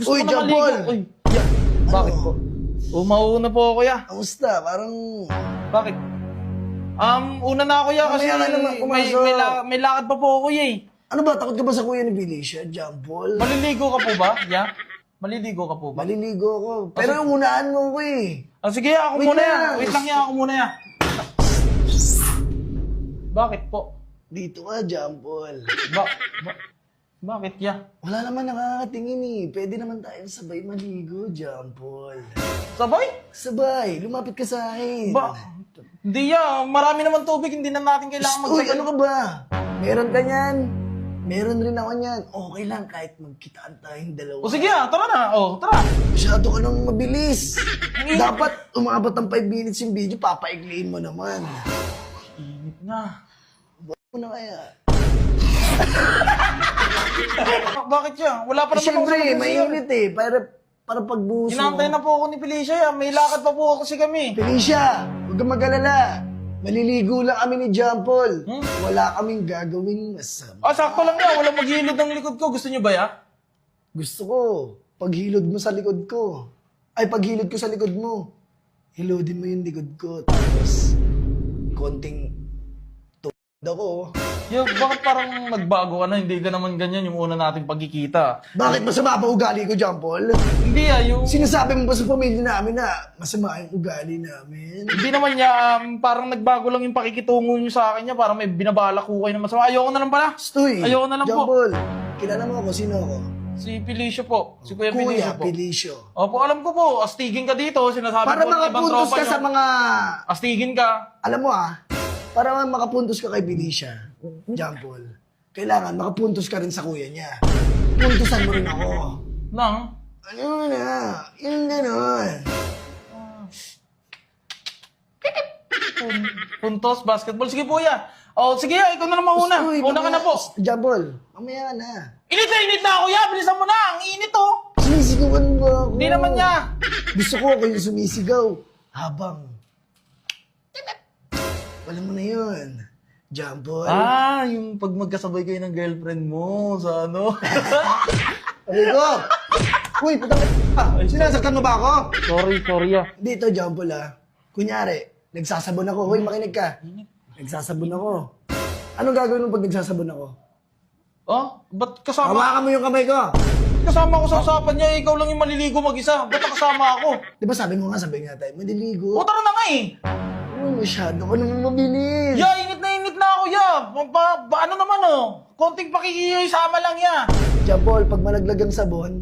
Gusto Uy, ko na John maligo. Paul! Uy, yeah. Bakit po? Mauna po ako, ya. Kamusta? Parang... Bakit? Una na ako, ya, kasi Mamaya ka naman pumasok. may lakad pa po ako, ya. Ano ba? Takot ka ba sa kuya ni Felicia, John Paul? Maliligo ka po ba, ya? Maliligo ka po ba? Maliligo ako. Pero unaan mo ko eh. Sige, ako Wait muna, ya. lang. Wait lang, ya. Ako muna, ya. Bakit po? Dito ka, John Paul. Bakit, ya? Wala naman nakakatingin eh. Pwede naman tayong sabay maligo, John Paul. Sabay? Sabay, lumapit ka sa akin. Hindi, ya. Marami naman tubig. Hindi na natin kailangan Uy, magsabay. ano ka ba? Meron ka niyan. Meron rin ako niyan. Okay lang kahit magkitaan tayong dalawa. O sige, ya. Tara na. O, tara. Masyado ka nang mabilis. Dapat umabot ng 5 minutes yung video, papaigliin mo naman. Init na. Ano na kaya? Bakit ya? Wala pa naman ako Siyempre, sa mainit eh. Para pagbuso. Inaantay na po ako ni Felicia, ya. May lakad pa po kasi kami. Felicia, huwag kang mag-alala. Maliligo lang kami ni John Paul. Wala kaming gagawing masama. Sakto lang ya. Walang maghilod ang likod ko. Gusto niyo ba, ya? Gusto ko, paghilod mo sa likod ko. Ay, paghilod ko sa likod mo. Hilodin mo yung likod ko. Tapos, konting ako. Ya, bakit parang nagbago ka na? Hindi ka naman ganyan yung una nating pagkikita. Bakit masama ba ugali ko, John Paul? Hindi ya, yung... Sinasabi mo ba sa pamilya namin na masama yung ugali namin? Hindi naman ya, parang nagbago lang yung pakikitungo niyo sa akin niya. Parang may binabalak ko kayo na masama. Ayoko na lang pala. Stoy, Ayoko na lang John po. Paul, kilala mo ako, sino ako? Si Felicia po. Si Kuya Kuya Felicia po. Felicio. Opo, alam ko po. Astigin ka dito. Sinasabi Para po ng ibang makapuntos tropa ka niyo. sa mga... Astigin ka. Alam mo para makapuntos ka kay Felicia, John Paul, kailangan makapuntos ka rin sa kuya niya. Puntusan mo rin ako. Nang? Ano na? Yung gano'n. Puntos, basketball. Sige po ya. O, sige ya. Ikaw na lang mauna. Uy, Una ka na po. John Paul, mamaya ka na. Init na ako ya. Bilisan mo na. Ang init oh. Sumisigawan mo ako. Hindi naman ya. Gusto ko ako yung sumisigaw. Habang. Wala mo na yun. John Paul. Yung pag magkasabay kayo ng girlfriend mo sa ano. Aray ko. Uy, putang sinasaktan mo ba ako? sorry ya. Dito, John Paul Kunyari, nagsasabon ako. Hoy, makinig ka. Nagsasabon ako. Anong gagawin mo pag nagsasabon ako? Ba't kasama? Hawakan mo yung kamay ko. Kasama ako sa usapan niya. Ikaw lang yung maliligo mag-isa. Ba't kasama ako? Di ba sabi mo nga, sabi nga tayo, maliligo. O, tara na nga eh. Masyado ka naman mabilis. Ya, init na ako ya. Ano naman oh. Konting pakikiyoy sama lang ya. John Paul, pag malaglag ang sabon,